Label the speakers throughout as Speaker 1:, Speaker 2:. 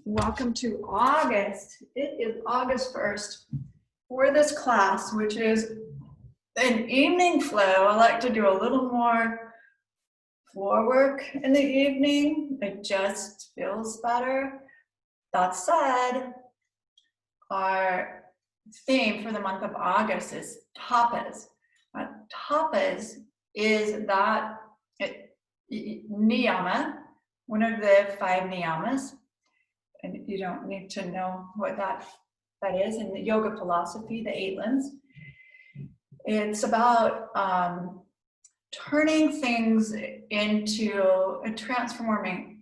Speaker 1: Welcome to August. It is August 1st for this class, which is an evening flow. I like to do a little more floor work in the evening. It just feels better. That said, our theme for the month of August is Tapas. Tapas is that niyama, one of the 5 niyamas. And you don't need to know what that is in the yoga philosophy, the 8 limbs. It's about turning things into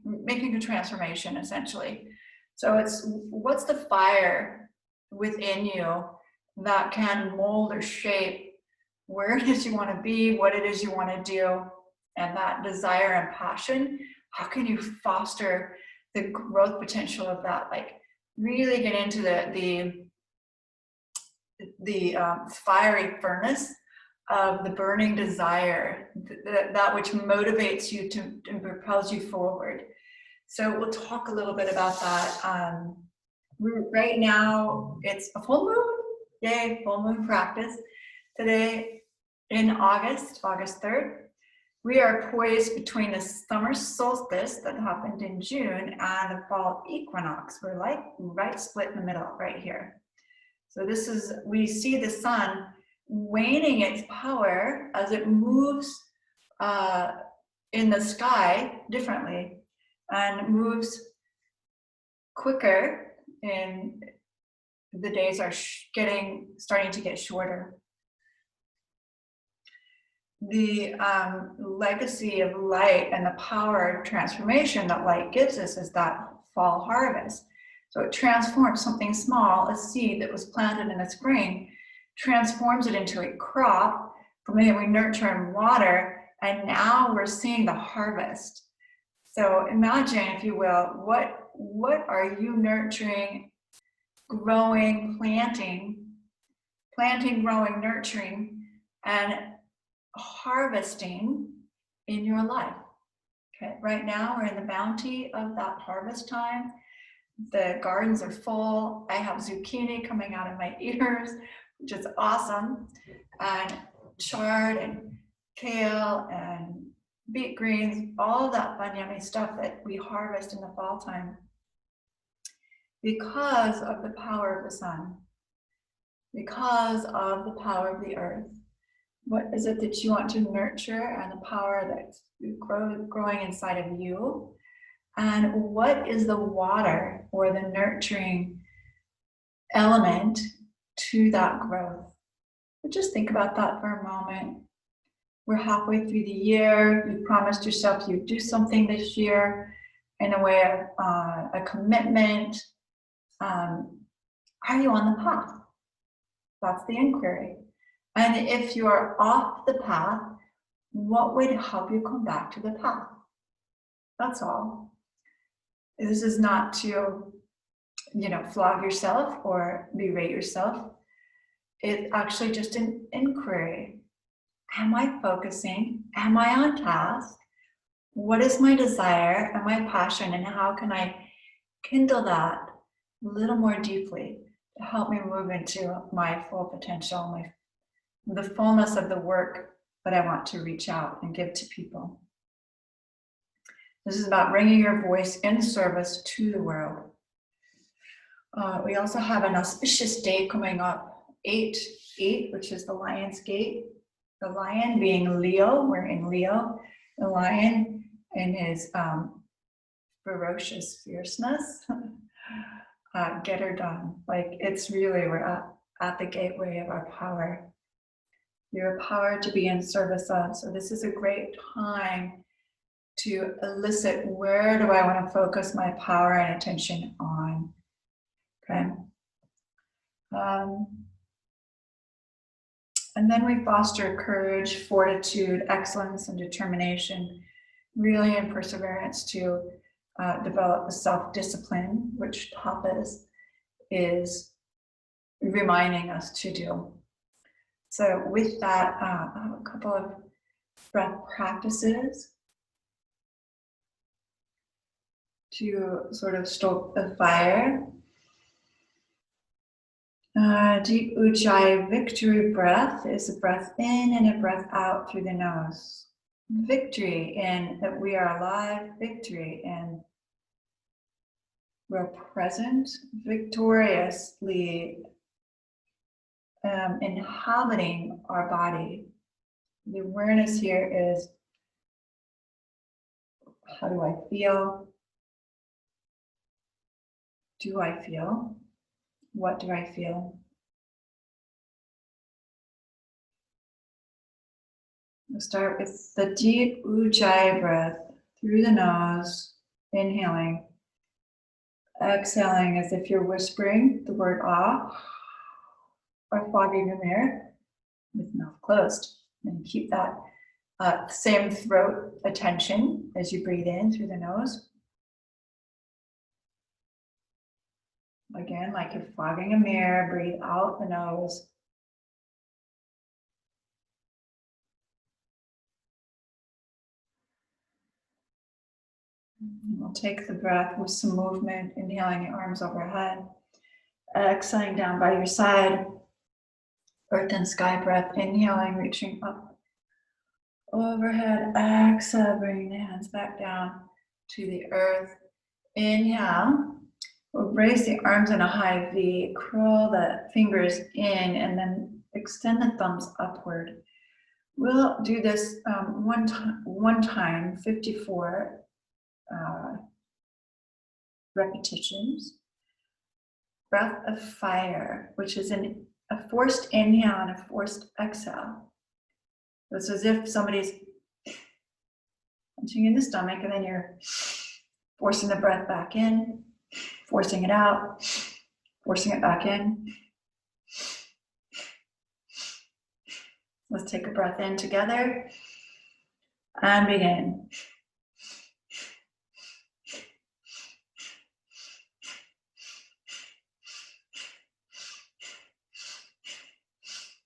Speaker 1: making a transformation, essentially. So it's what's the fire within you that can mold or shape where it is you want to be, what it is you want to do, and that desire and passion. How can you foster the growth potential of that? Like really get into the fiery furnace of the burning desire, that which motivates you and propels you forward. So we'll talk a little bit about that. Right now it's a full moon. Yay, full moon practice. Today in August 3rd. We are poised between the summer solstice that happened in June and the fall equinox. We're like right split in the middle right here. So we see the sun waning its power as it moves in the sky differently and moves quicker, and the days are starting to get shorter. The legacy of light and the power of transformation that light gives us is that fall harvest. So it transforms something small, a seed that was planted in the spring, transforms it into a crop from it we nurture and water, and now we're seeing the harvest. So imagine, if you will, what are you nurturing, growing, planting, growing, nurturing, and harvesting in your life. Okay, right now we're in the bounty of that harvest time. The gardens are full. I have zucchini coming out of my ears, which is awesome, and chard and kale and beet greens, all of that fun yummy stuff that we harvest in the fall time because of the power of the sun, because of the power of the earth. What is it that you want to nurture, and the power that's growing inside of you? And what is the water or the nurturing element to that growth? But just think about that for a moment. We're halfway through the year. You promised yourself you'd do something this year in a way of a commitment. Are you on the path? That's the inquiry. And if you are off the path, what would help you come back to the path? That's all. This is not to, flog yourself or berate yourself. It's actually just an inquiry. Am I focusing? Am I on task? What is my desire and my passion, and how can I kindle that a little more deeply to help me move into my full potential, the fullness of the work that I want to reach out and give to people. This is about bringing your voice in service to the world. We also have an auspicious day coming up, 8/8, which is the Lion's Gate. The lion being Leo, we're in Leo. The lion in his ferocious fierceness, get her done. Like it's really, we're at the gateway of our power. Your power to be in service of. So this is a great time to elicit, where do I want to focus my power and attention on? Okay. And then we foster courage, fortitude, excellence, and determination, really in perseverance to develop a self-discipline, which Tapas is reminding us to do. So with that, I have a couple of breath practices to sort of stoke the fire. Deep Ujjayi victory breath is a breath in and a breath out through the nose. Victory in that we are alive, victory in we're present, victoriously inhabiting our body. The awareness here is, how do I feel? Do I feel? What do I feel? We'll start with the deep Ujjayi breath through the nose, inhaling, exhaling as if you're whispering the word ah, or fogging the mirror with mouth closed. And keep that same throat attention as you breathe in through the nose. Again, like you're fogging a mirror, breathe out the nose. We'll take the breath with some movement, inhaling the arms overhead, exhaling down by your side. Earth and sky breath, inhaling, reaching up overhead, exhale, bringing the hands back down to the earth. Inhale, we'll raise the arms in a high V, curl the fingers in, and then extend the thumbs upward. We'll do this one time, 54 repetitions. Breath of fire, which is a forced inhale and a forced exhale. It's as if somebody's punching in the stomach and then you're forcing the breath back in, forcing it out, forcing it back in. Let's take a breath in together and begin.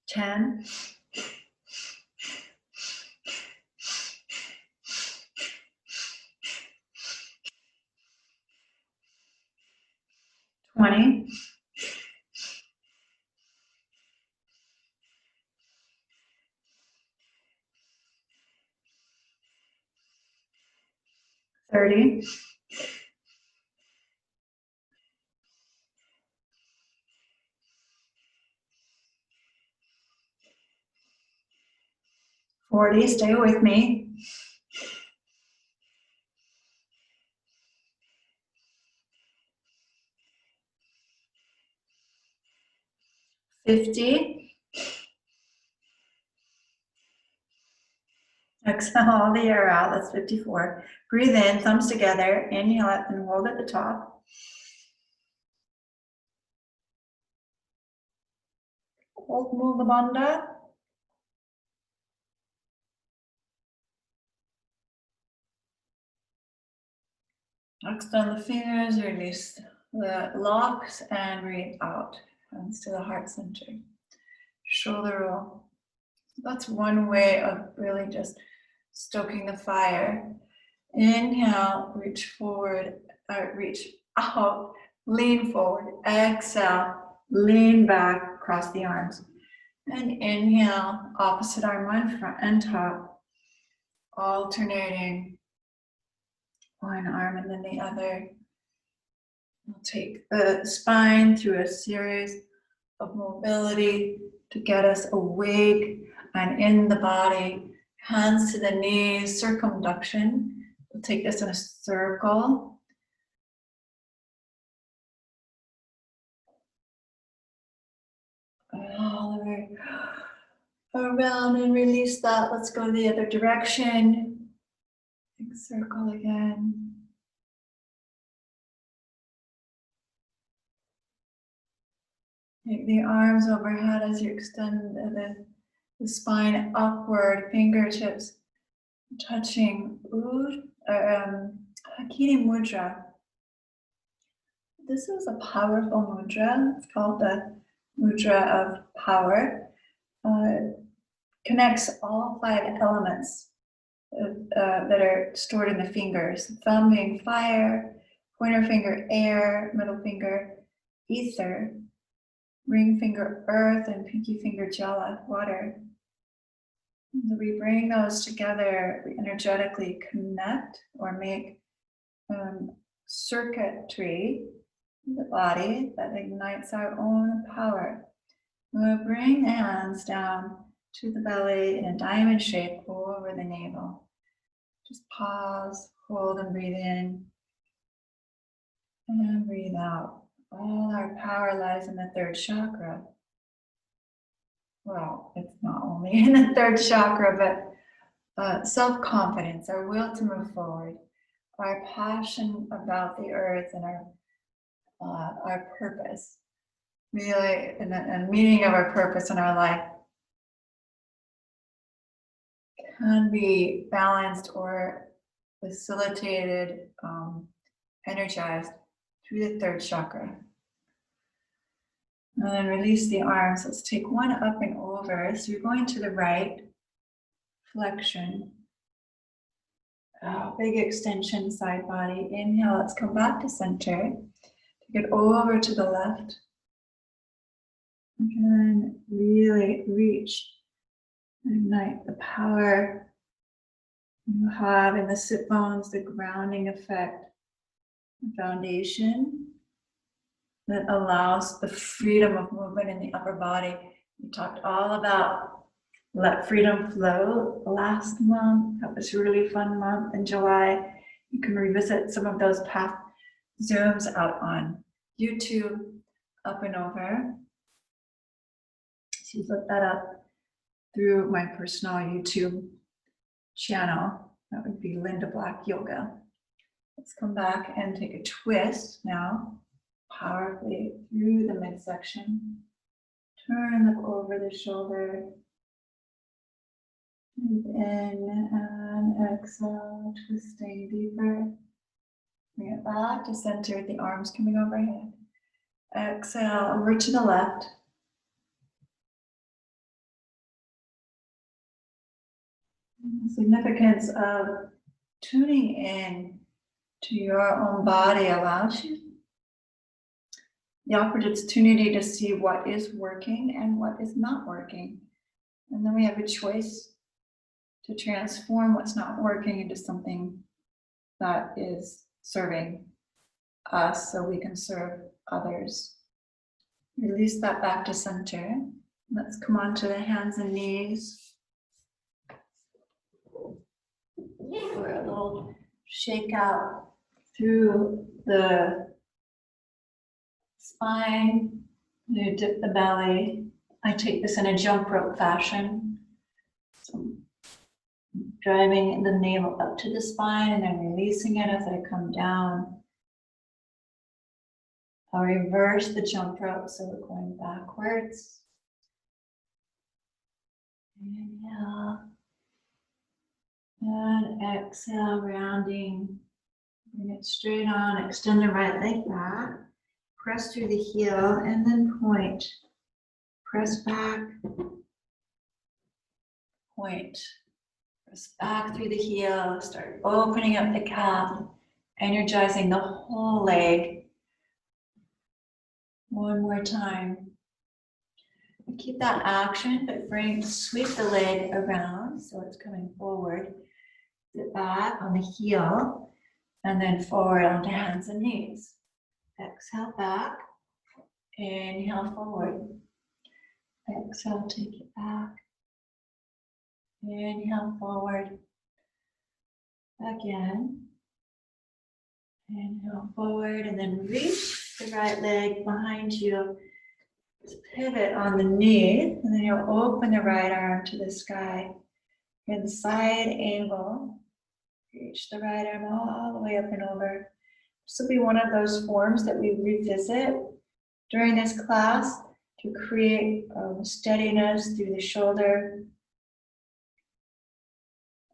Speaker 1: Ten. 20. 30. 40, stay with me. 50. Exhale all the air out, that's 54. Breathe in, thumbs together, inhale it and hold at the top. Hold Mula Bandha. Extend the fingers, release the locks and breathe out. Hands to the heart center. Shoulder roll. That's one way of really just stoking the fire. Inhale, reach forward, reach out, lean forward. Exhale, lean back, cross the arms. And inhale, opposite arm on front and top, alternating one arm and then the other. We'll take the spine through a series of mobility to get us awake and in the body. Hands to the knees, circumduction. We'll take this in a circle. All the way around and release that. Let's go the other direction. Big circle again. Take the arms overhead as you extend the spine upward, fingertips touching Hakini Mudra. This is a powerful mudra. It's called the Mudra of Power. Connects all 5 elements that are stored in the fingers. Thumb being fire, Pointer finger air, middle finger ether, ring finger earth, and pinky finger jala, water. And we bring those together, we energetically connect or make circuitry in the body that ignites our own power. We'll bring the hands down to the belly in a diamond shape over the navel. Just pause, hold, and breathe in. And breathe out. All our power lies in the third chakra. Well, it's not only in the third chakra, but self-confidence, our will to move forward, our passion about the earth, and our purpose. Really, and the meaning of our purpose in our life can be balanced or facilitated, energized through the third chakra. And then release the arms. Let's take one up and over. So you're going to the right, flexion. Big extension, side body. Inhale, let's come back to center. Take it over to the left. Again, really reach and ignite the power you have in the sit bones, the grounding effect, the foundation that allows the freedom of movement in the upper body. We talked all about let freedom flow last month. That was a really fun month in July. You can revisit some of those past Zooms out on YouTube, up and over. So you look that up through my personal YouTube channel. That would be Linda Black Yoga. Let's come back and take a twist now. Powerfully through the midsection. Turn, look over the shoulder. Breathe in and exhale, twisting deeper. Bring it back to center with the arms coming overhead. Exhale over to the left. The significance of tuning in to your own body allows you the opportunity to see what is working and what is not working. And then we have a choice to transform what's not working into something that is serving us so we can serve others. Release that back to center. Let's come on to the hands and knees for a little shake out through the spine. You dip the belly. I take this in a jump rope fashion. So driving the navel up to the spine and then releasing it as I come down. I'll reverse the jump rope, so we're going backwards. Inhale. And exhale, rounding. Bring it straight on, extend the right leg back. Press through the heel and then point. Press back. Point. Press back through the heel. Start opening up the calf, energizing the whole leg. One more time. Keep that action, but sweep the leg around so it's coming forward. Sit back on the heel and then forward onto hands and knees. Exhale back. Inhale forward. Exhale, take it back. Inhale forward. Again. Inhale forward and then reach the right leg behind you. Just pivot on the knee and then you'll open the right arm to the sky. In side angle. Reach the right arm all the way up and over. This will be one of those forms that we revisit during this class to create steadiness through the shoulder,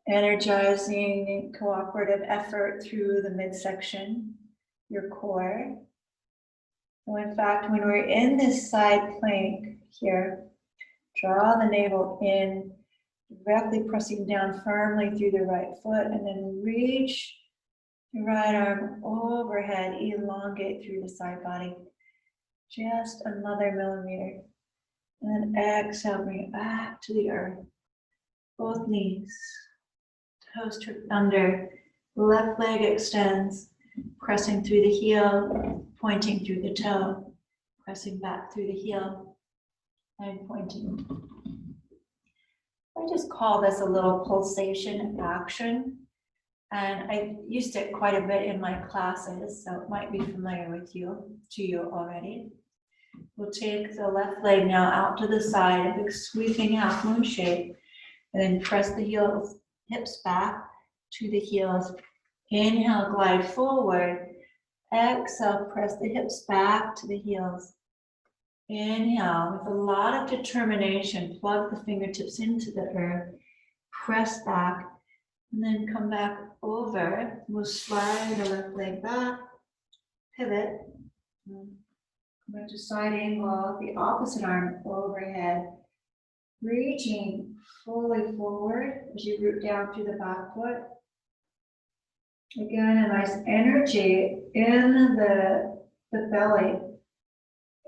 Speaker 1: energizing cooperative effort through the midsection, your core. So in fact, when we're in this side plank here, draw the navel in, directly pressing down firmly through the right foot, and then reach Your right arm overhead, elongate through the side body. Just another millimeter. And then exhale, bring it back to the earth. Both knees, toes tucked under. Left leg extends, pressing through the heel, pointing through the toe, pressing back through the heel, and pointing. I just call this a little pulsation action. And I used it quite a bit in my classes, so it might be familiar to you already. We'll take the left leg now out to the side, a big sweeping half moon shape, and then press the heels, hips back to the heels. Inhale, glide forward. Exhale, press the hips back to the heels. Inhale, with a lot of determination, plug the fingertips into the earth, press back, and then come back over. We'll slide the left leg back, pivot, come back to side angle, the opposite arm overhead, reaching fully forward as you root down through the back foot. Again, a nice energy in the belly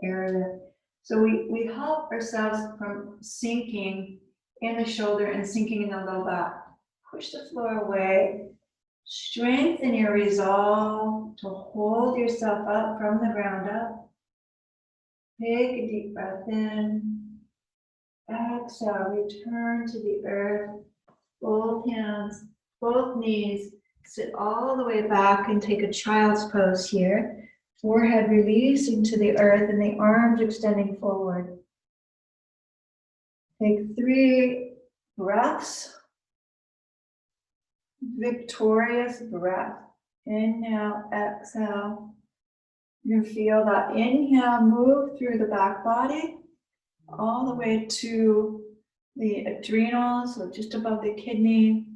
Speaker 1: area. So we help ourselves from sinking in the shoulder and sinking in the low back. Push the floor away. Strengthen your resolve to hold yourself up from the ground up. Take a deep breath in. Exhale, return to the earth. Both hands, both knees. Sit all the way back and take a child's pose here. Forehead releasing to the earth and the arms extending forward. Take 3 breaths. Victorious breath. Inhale, exhale. You feel that inhale move through the back body all the way to the adrenals, so just above the kidney.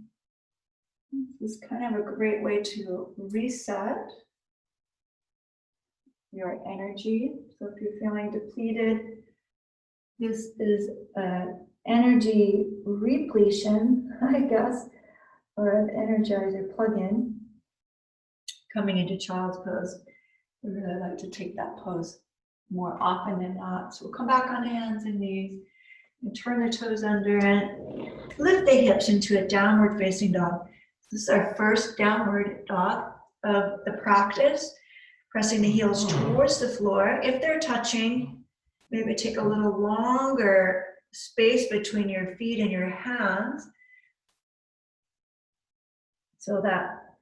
Speaker 1: This is kind of a great way to reset your energy. So if you're feeling depleted, this is an energy repletion, I guess, or an energizer plug-in coming into child's pose. I really like to take that pose more often than not. So we'll come back on hands and knees and turn the toes under and lift the hips into a downward facing dog. This is our first downward dog of the practice. Pressing the heels towards the floor. If they're touching, maybe take a little longer space between your feet and your hands so that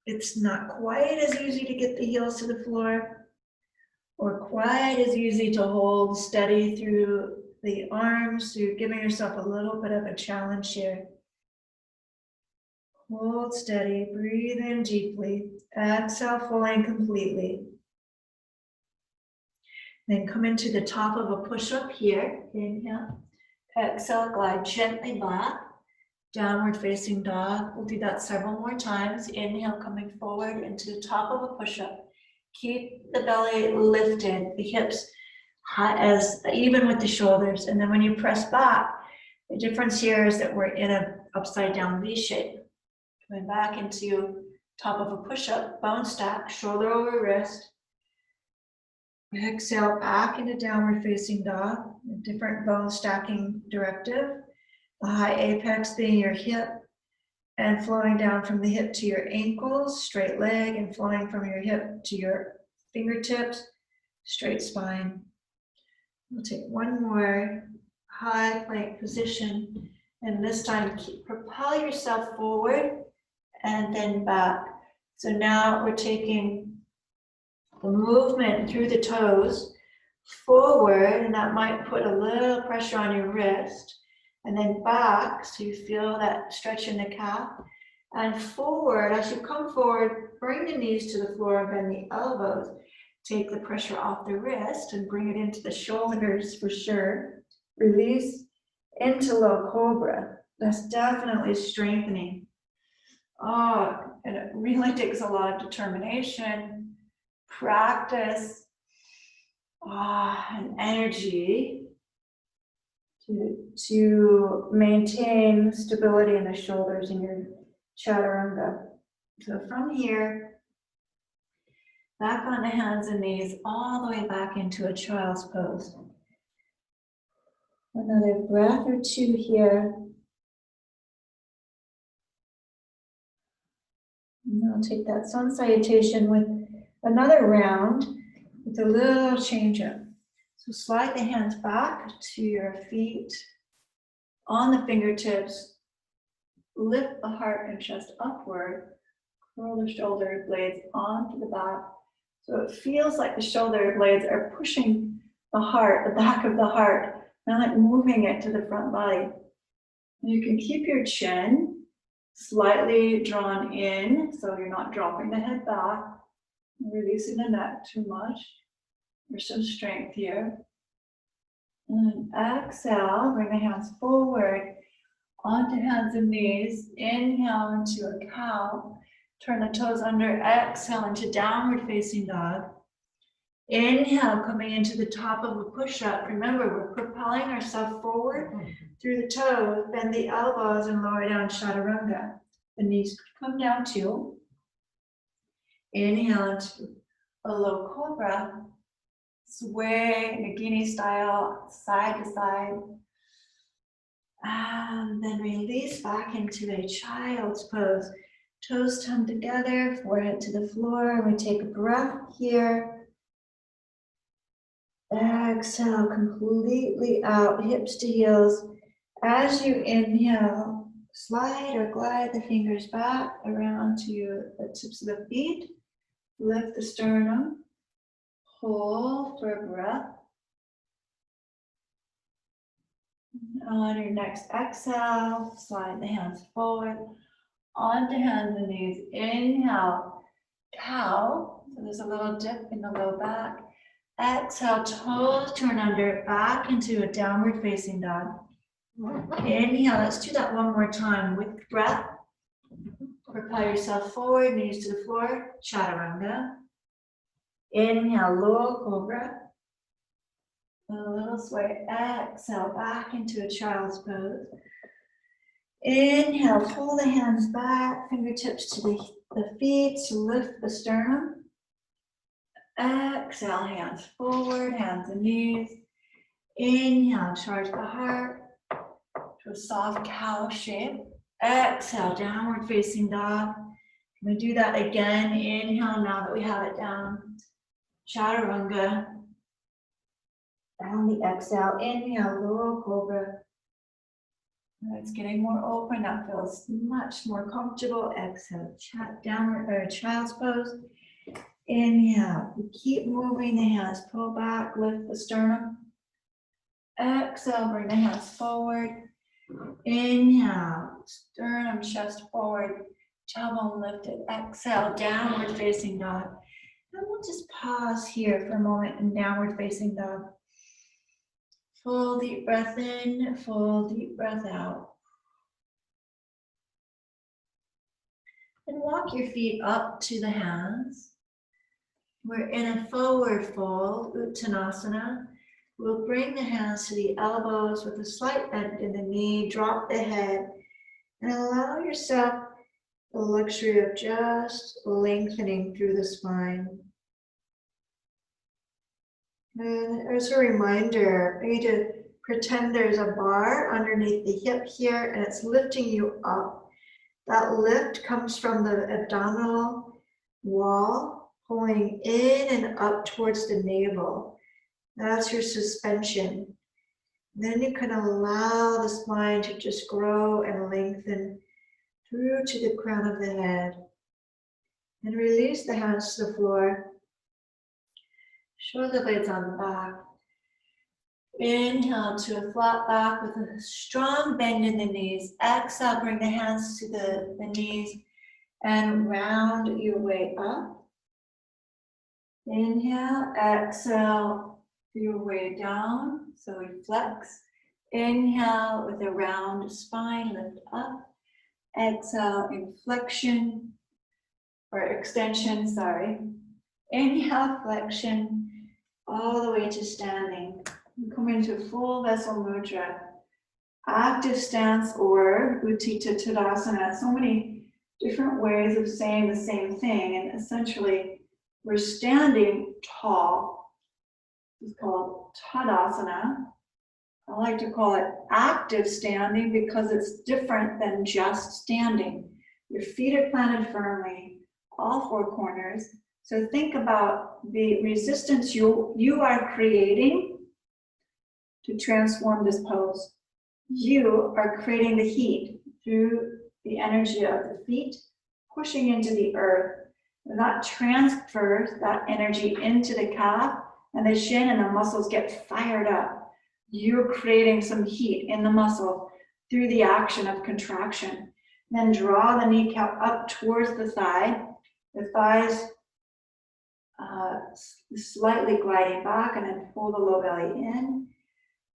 Speaker 1: it's not quite as easy to get the heels to the floor or quite as easy to hold steady through the arms. So you're giving yourself a little bit of a challenge here. Hold steady, breathe in deeply, exhale fully and completely. Then come into the top of a push-up here. Inhale, exhale, glide gently back. Downward facing dog. We'll do that several more times. Inhale, coming forward into the top of a push-up. Keep the belly lifted, the hips high as even with the shoulders. And then when you press back, the difference here is that we're in an upside down V shape. Coming back into top of a push-up, bone stack, shoulder over wrist. Exhale back into downward facing dog, a different bone stacking directive. The high apex being your hip and flowing down from the hip to your ankles, straight leg, and flowing from your hip to your fingertips, straight spine. We'll take one more high plank position, and this time propel yourself forward and then back. So now we're taking the movement through the toes forward, and that might put a little pressure on your wrist, and then back so you feel that stretch in the calf, and forward. As you come forward, bring the knees to the floor and bend the elbows. Take the pressure off the wrist and bring it into the shoulders for sure. Release into low cobra. That's definitely strengthening. Oh, and it really takes a lot of determination, practice, and energy to maintain stability in the shoulders in your chaturanga. So from here, Back on the hands and knees, all the way back into a child's pose. Another breath or two here. And I'll take that sun salutation with another round with a little change up. So slide the hands back to your feet on the fingertips. Lift the heart and chest upward. Curl the shoulder blades onto the back. So it feels like the shoulder blades are pushing the heart, the back of the heart, and like moving it to the front body. And you can keep your chin slightly drawn in, so you're not dropping the head back, releasing the neck too much. There's some strength here. And exhale, bring the hands forward onto hands and knees. Inhale into a cow. Turn the toes under. Exhale into downward facing dog. Inhale, coming into the top of a push-up. Remember, we're propelling ourselves forward through the toes. Bend the elbows and lower down chaturanga. The knees come down too. Inhale into a low cobra. Sway, Nagini style, side to side. And then release back into a child's pose. Toes tongue together, forehead to the floor. We take a breath here. Exhale completely out, hips to heels. As you inhale, slide or glide the fingers back around to the tips of the feet. Lift the sternum. Hold for a breath. On your next exhale, slide the hands forward onto hands and knees. Inhale, cow. So there's a little dip in the low back. Exhale, toes turn under, back into a downward facing dog. Inhale, let's do that one more time with breath. Propel yourself forward, knees to the floor, chaturanga. Inhale, low cobra. A little sway. Exhale, back into a child's pose. Inhale, pull the hands back, fingertips to the feet to lift the sternum. Exhale, hands forward, hands and knees. Inhale, charge the heart to a soft cow shape. Exhale, downward facing dog. Can we do that again? Inhale, now that we have it down. Chaturanga. On the exhale, inhale, low cobra. It's getting more open. That feels much more comfortable. Exhale, downward or child's pose. Inhale, we keep moving the hands, pull back, lift the sternum. Exhale, bring the hands forward. Inhale, sternum, chest forward, tailbone lifted. Exhale, downward facing dog. And we'll just pause here for a moment in downward facing dog. Full deep breath in, full deep breath out. And walk your feet up to the hands. We're in a forward fold, Uttanasana. We'll bring the hands to the elbows with a slight bend in the knee, drop the head, and allow yourself the luxury of just lengthening through the spine. And as a reminder, I need to pretend there's a bar underneath the hip here and it's lifting you up. That lift comes from the abdominal wall, pulling in and up towards the navel. That's your suspension. Then you can allow the spine to just grow and lengthen through to the crown of the head. And release the hands to the floor. Shoulder blades on the back. Inhale to a flat back with a strong bend in the knees. Exhale, bring the hands to the knees and round your way up. Inhale, exhale your way down. So we flex. Inhale with a round spine, lift up. Exhale, inflection or extension, sorry. Inhale, flexion, all the way to standing. Come into full vessel mudra, active stance or Uttanasana Tadasana. So many different ways of saying the same thing, and essentially We're standing tall. It's called Tadasana. I like to call it active standing because it's different than just standing. Your feet are planted firmly, all four corners. So think about the resistance you are creating to transform this pose. You are creating the heat through the energy of the feet, pushing into the earth. And that transfers that energy into the calf and the shin, and the muscles get fired up. You're creating some heat in the muscle through the action of contraction. Then draw the kneecap up towards the thigh. The thighs slightly gliding back, and then pull the low belly in.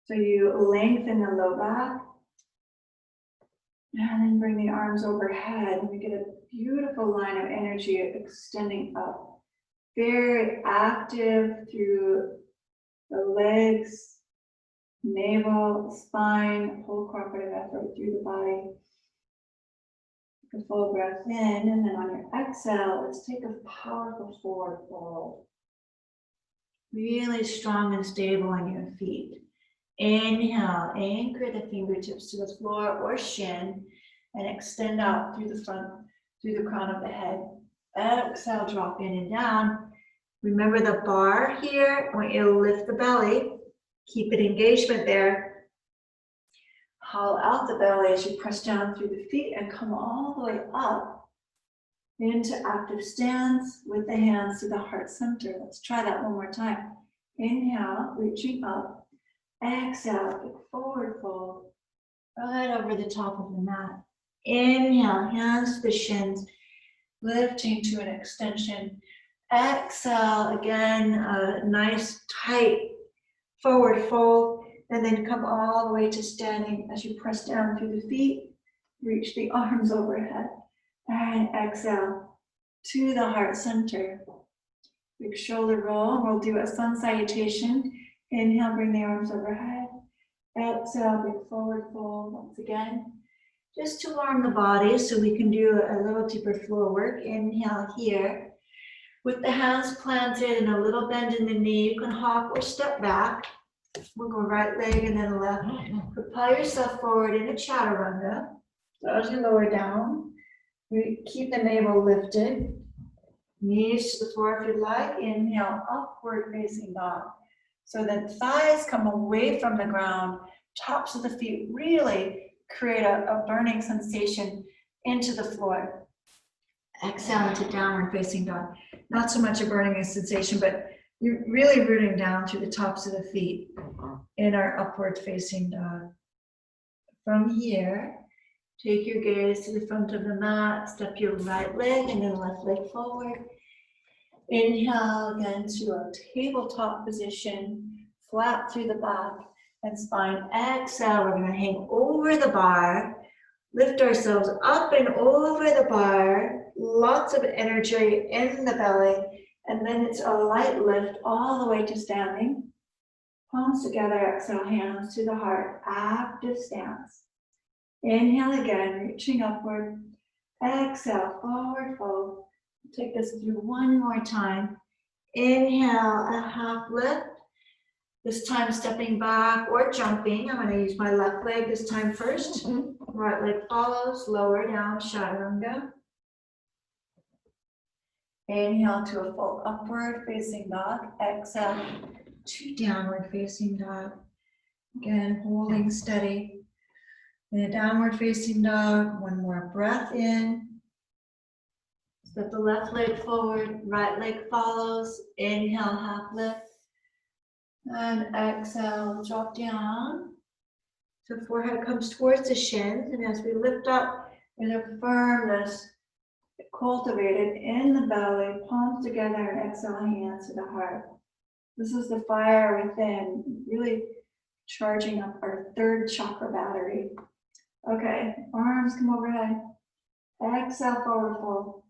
Speaker 1: So you lengthen the low back. And then bring the arms overhead, and we get a beautiful line of energy extending up. Very active through the legs, navel, spine, whole cooperative effort through the body. Take a full breath in, and then on your exhale, let's take a powerful forward fold. Really strong and stable on your feet. Inhale, anchor the fingertips to the floor or shin, and extend out through the front, through the crown of the head. Exhale, drop in and down. Remember the bar here. I want you to lift the belly. Keep it engagement there. Hollow out the belly as you press down through the feet and come all the way up into active stance with the hands to the heart center. Let's try that one more time. Inhale, reaching up. Exhale, big forward fold, right over the top of the mat. Inhale, hands to the shins, lifting to an extension. Exhale, again, a nice tight forward fold, and then come all the way to standing as you press down through the feet, reach the arms overhead, and exhale to the heart center. Big shoulder roll, we'll do a sun salutation. Inhale, bring the arms overhead. Exhale, big forward fold once again. Just to warm the body so we can do a little deeper floor work. Inhale here. With the hands planted and a little bend in the knee, you can hop or step back. We'll go right leg and then left. Propel yourself forward in a chaturanga. So as you lower down, keep the navel lifted. Knees to the floor if you like. Inhale, upward facing dog. So that thighs come away from the ground, tops of the feet really create a burning sensation into the floor. Exhale into downward facing dog. Not so much a burning sensation, but you're really rooting down through the tops of the feet in our upward facing dog. From here, take your gaze to the front of the mat, step your right leg and then left leg forward. Inhale again to a tabletop position, flat through the back and spine. Exhale, we're going to hang over the bar, lift ourselves up and over the bar, lots of energy in the belly, and then it's a light lift all the way to standing. Palms together, exhale, hands to the heart, active stance. Inhale again, reaching upward. Exhale, forward fold. Take this through one more time. Inhale, a half lift. This time stepping back or jumping. I'm going to use my left leg this time first. Right leg follows, lower down, chaturanga. Inhale to a full upward facing dog. Exhale to downward facing dog. Again, holding steady. In a downward facing dog, one more breath in. Step the left leg forward, right leg follows. Inhale, half lift. And exhale, drop down. So forehead comes towards the shins, and as we lift up, there's a firmness cultivated in the belly, palms together, and exhale, hands to the heart. This is the fire within, really charging up our third chakra battery. Okay, arms come overhead. Exhale, forward fold.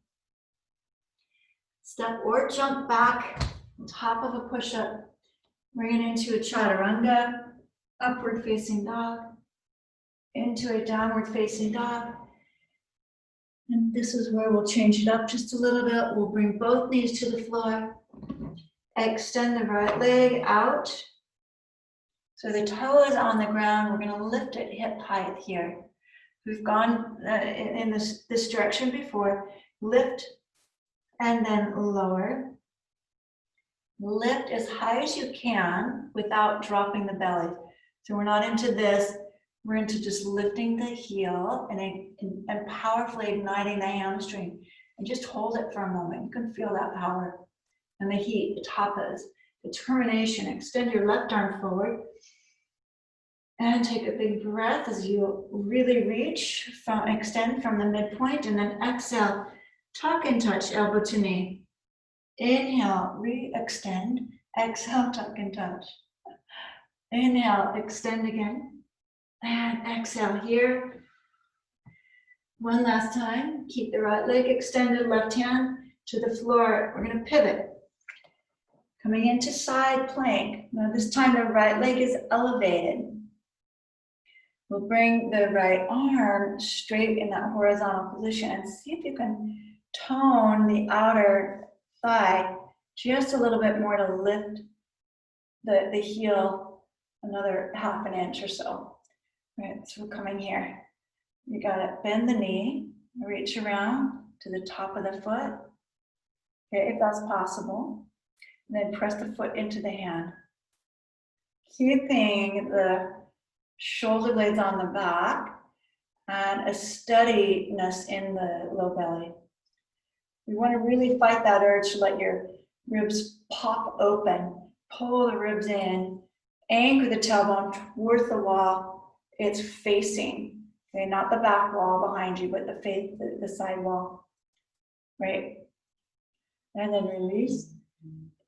Speaker 1: Step or jump back, top of a push-up. Bring it into a chaturanga, upward facing dog, into a downward facing dog. And this is where we'll change it up just a little bit. We'll bring both knees to the floor. Extend the right leg out. So the toe is on the ground. We're going to lift it hip height here. We've gone in this direction before. Lift and then lower. Lift as high as you can without dropping the belly. So we're not into this. We're into just lifting the heel and powerfully igniting the hamstring. And just hold it for a moment. You can feel that power and the heat, the tapas, determination. Extend your left arm forward. And take a big breath as you really reach, extend from the midpoint, and then exhale, tuck and touch, elbow to knee. Inhale, re-extend, exhale, tuck and touch. Inhale, extend again, and exhale here. One last time, keep the right leg extended, left hand to the floor. We're gonna pivot. Coming into side plank. Now this time the right leg is elevated. We'll bring the right arm straight in that horizontal position and see if you can tone the outer thigh just a little bit more to lift the heel another half an inch or so. Right, so we're coming here. You got it, bend the knee, reach around to the top of the foot, okay, if that's possible. And then press the foot into the hand. Keeping the shoulder blades on the back and a steadiness in the low belly. You want to really fight that urge to let your ribs pop open, pull the ribs in, anchor the tailbone towards the wall it's facing, okay, not the back wall behind you, but the side wall, right? And then release.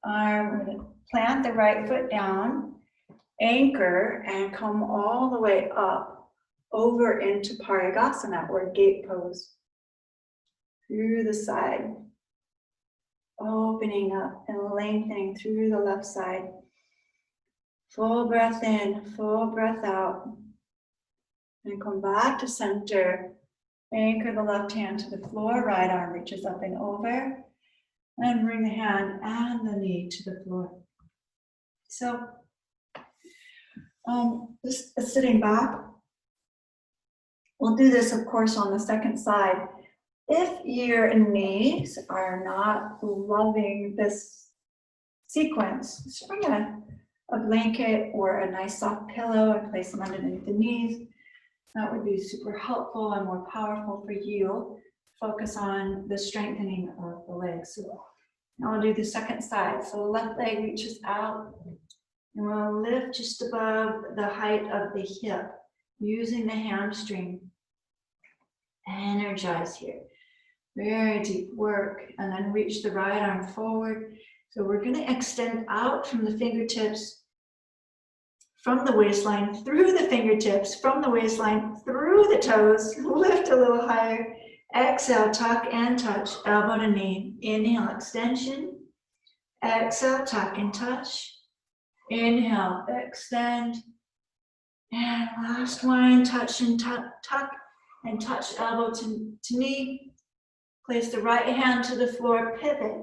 Speaker 1: We're going to plant the right foot down, anchor, and come all the way up over into Paragasana, or gate pose. Through the side, opening up and lengthening through the left side. Full breath in, full breath out. And come back to center. Anchor the left hand to the floor, right arm reaches up and over. And bring the hand and the knee to the floor. So, just sitting back. We'll do this, of course, on the second side. If your knees are not loving this sequence, just bring a blanket or a nice soft pillow and place them underneath the knees. That would be super helpful and more powerful for you. Focus on the strengthening of the legs. So now we'll do the second side. So the left leg reaches out, and we'll lift just above the height of the hip, using the hamstring. Energize here. Very deep work, and then reach the right arm forward. So we're going to extend out from the fingertips, from the waistline, through the fingertips, from the waistline, through the toes. Lift a little higher. Exhale, tuck and touch, elbow to knee. Inhale, extension. Exhale, tuck and touch. Inhale, extend. And last one, touch and tuck and touch, elbow to knee. Place the right hand to the floor, pivot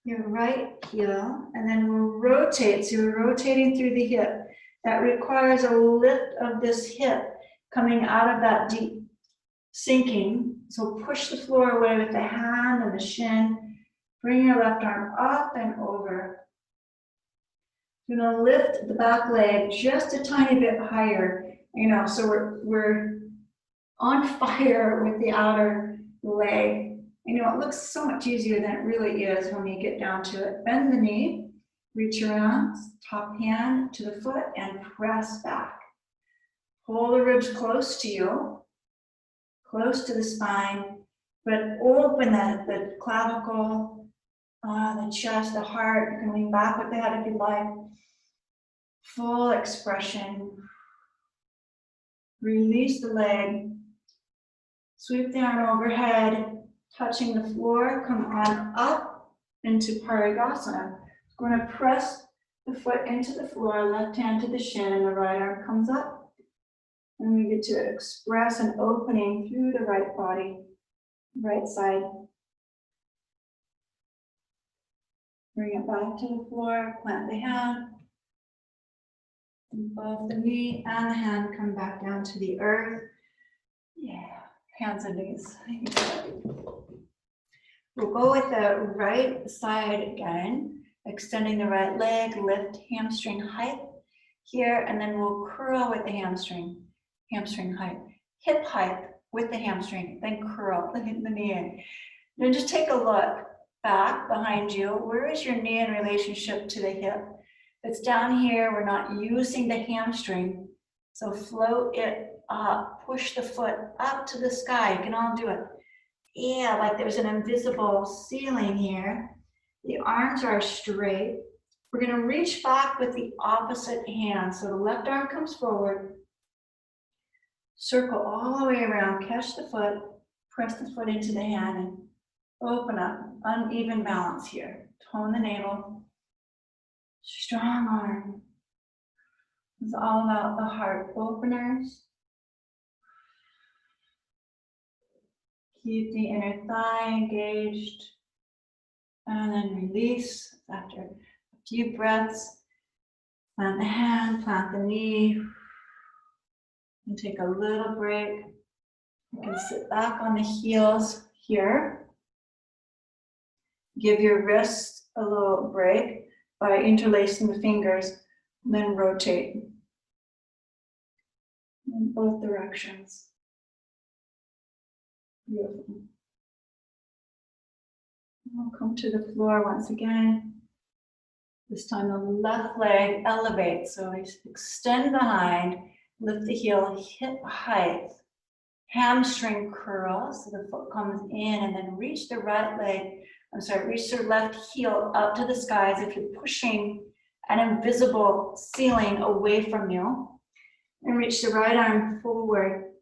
Speaker 1: your right heel, and then we'll rotate. So we're rotating through the hip. That requires a lift of this hip coming out of that deep sinking. So push the floor away with the hand and the shin. Bring your left arm up and over. You're gonna lift the back leg just a tiny bit higher. So we're on fire with the outer leg. It looks so much easier than it really is when you get down to it. Bend the knee, reach around, top hand to the foot, and press back. Pull the ribs close to you, close to the spine, but open the clavicle, the chest, the heart. You can lean back with the head if you like. Full expression. Release the leg. Sweep the arm overhead. Touching the floor, come on up into Paragasana. We're going to press the foot into the floor, left hand to the shin, and the right arm comes up. And we get to express an opening through the right body. Right side. Bring it back to the floor, plant the hand. Both the knee and the hand come back down to the earth. Yeah, hands and knees. We'll go with the right side again, extending the right leg, lift hamstring height here, and then we'll curl with the hamstring height, hip height with the hamstring, then curl the knee in. Then just take a look back behind you. Where is your knee in relationship to the hip? If it's down here, we're not using the hamstring, so float it up, push the foot up to the sky. You can all do it. Yeah, like there's an invisible ceiling here. The arms are straight. We're going to reach back with the opposite hand. So the left arm comes forward. Circle all the way around. Catch the foot. Press the foot into the hand and open up. Uneven balance here. Tone the navel. Strong arm. It's all about the heart openers. Keep the inner thigh engaged. And then release after a few breaths. Plant the hand, plant the knee. And take a little break. You can sit back on the heels here. Give your wrists a little break by interlacing the fingers, and then rotate in both directions. Beautiful. We'll come to the floor once again. This time the left leg elevates, so we extend behind, lift the heel hip height, hamstring curl, so the foot comes in, and then reach the right leg, reach the left heel up to the sky as if you're pushing an invisible ceiling away from you. And reach the right arm forward,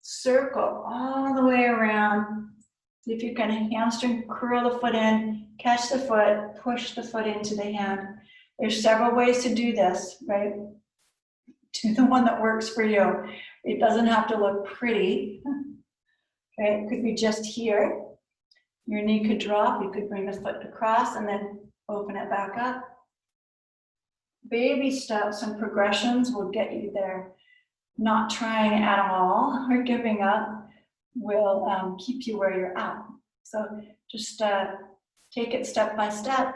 Speaker 1: circle all the way around. See if you can hamstring curl the foot in, catch the foot, push the foot into the hand. There's several ways to do this, right? Do the one that works for you. It doesn't have to look pretty. Okay, it could be just here. Your knee could drop, you could bring the foot across and then open it back up. Baby steps and progressions will get you there. Not trying at all or giving up will keep you where you're at. So just take it step by step.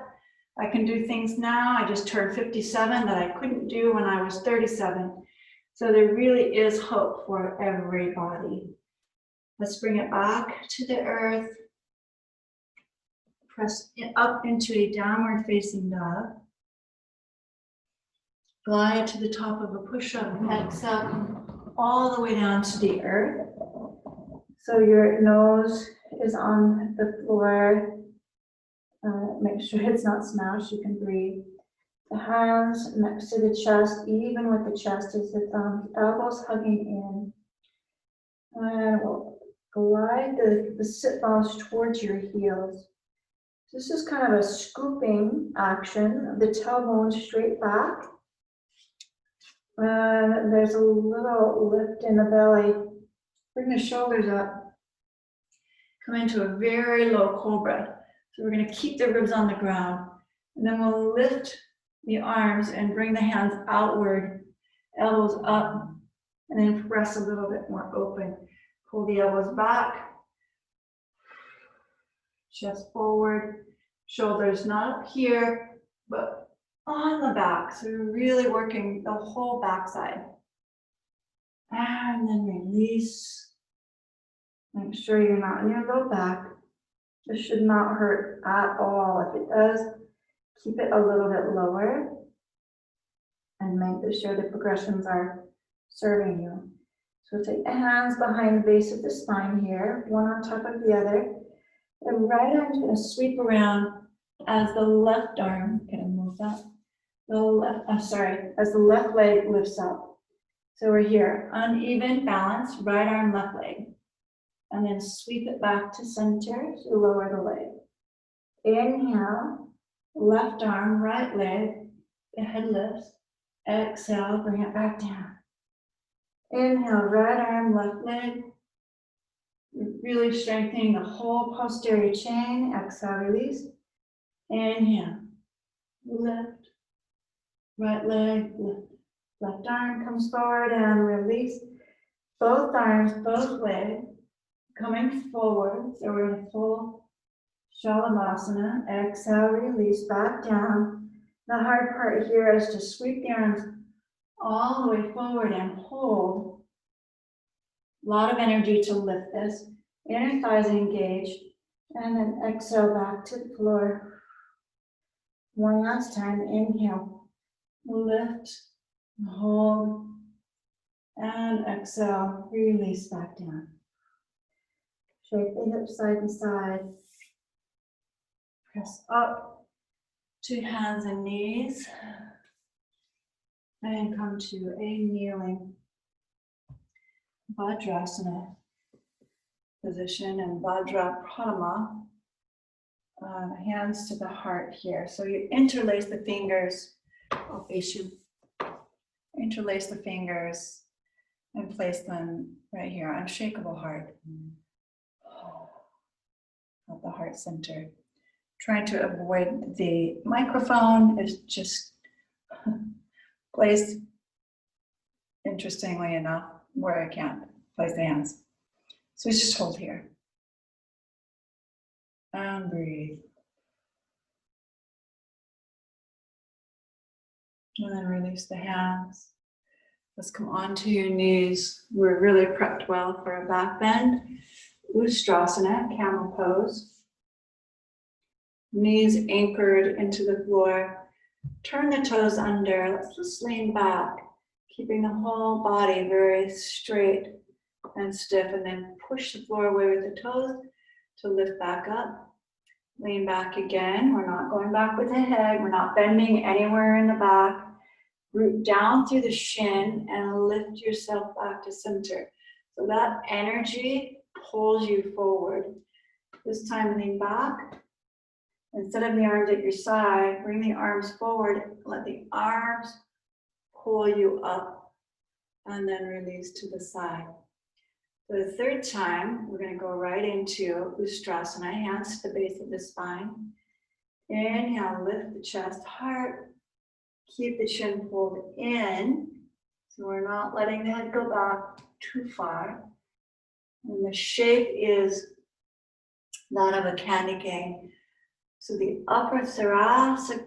Speaker 1: I can do things now. I just turned 57 that I couldn't do when I was 37. So there really is hope for everybody. Let's bring it back to the earth. Press it up into a downward facing dog. Glide to the top of a push-up. Exhale, come all the way down to the earth. So your nose is on the floor. Make sure it's not smashed. You can breathe. The hands next to the chest, even with the chest, is the thumbs, elbows hugging in. And we'll glide the sit bones towards your heels. This is kind of a scooping action. The tailbone straight back. And there's a little lift in the belly. Bring the shoulders up. Come into a very low Cobra. So we're going to keep the ribs on the ground. And then we'll lift the arms and bring the hands outward, elbows up, and then press a little bit more open. Pull the elbows back, chest forward, shoulders not up here, but on the back. So we're really working the whole backside. And then release. Make sure you're not in your low back. This should not hurt at all. If it does, keep it a little bit lower and make sure the progressions are serving you. So take the hands behind the base of the spine here, one on top of the other. The right arm is going to sweep around as the left arm, can I move that? As the left leg lifts up. So we're here, uneven balance, right arm, left leg. And then sweep it back to center, so lower the leg. Inhale, left arm, right leg, the head lifts. Exhale, bring it back down. Inhale, right arm, left leg. Really strengthening the whole posterior chain. Exhale, release. Inhale, lift. Right leg, lift. Left arm comes forward and release. Both arms, both legs coming forward. So we're in a full Shalavasana. Exhale, release back down. The hard part here is to sweep the arms all the way forward and hold. A lot of energy to lift this. Inner thighs engaged. And then exhale back to the floor. One last time. Inhale. Lift. Hold. And exhale. Release back down. Shake the hips side to side. Press up to hands and knees. And come to a kneeling Madrasana position and Badakanasana. Hands to the heart here. So you interlace the fingers. I'll face you. Interlace the fingers and place them right here. Unshakable heart. At the heart center. Trying to avoid the microphone is just placed, interestingly enough, where I can't place the hands. So we just hold here. And breathe. And then release the hands. Let's come onto your knees. We're really prepped well for a back bend. Uttanasana, Camel Pose. Knees anchored into the floor. Turn the toes under. Let's just lean back, keeping the whole body very straight and stiff, and then push the floor away with the toes to lift back up. Lean back again. We're not going back with the head. We're not bending anywhere in the back. Root down through the shin and lift yourself back to center. So that energy pulls you forward. This time, lean back. Instead of the arms at your side, bring the arms forward. Let the arms pull you up and then release to the side. For the third time, we're going to go right into Uttanasana, hands to the base of the spine. Inhale, lift the chest, heart. Keep the chin pulled in. So we're not letting the head go back too far. And the shape is that of a candy cane. So the upper thoracic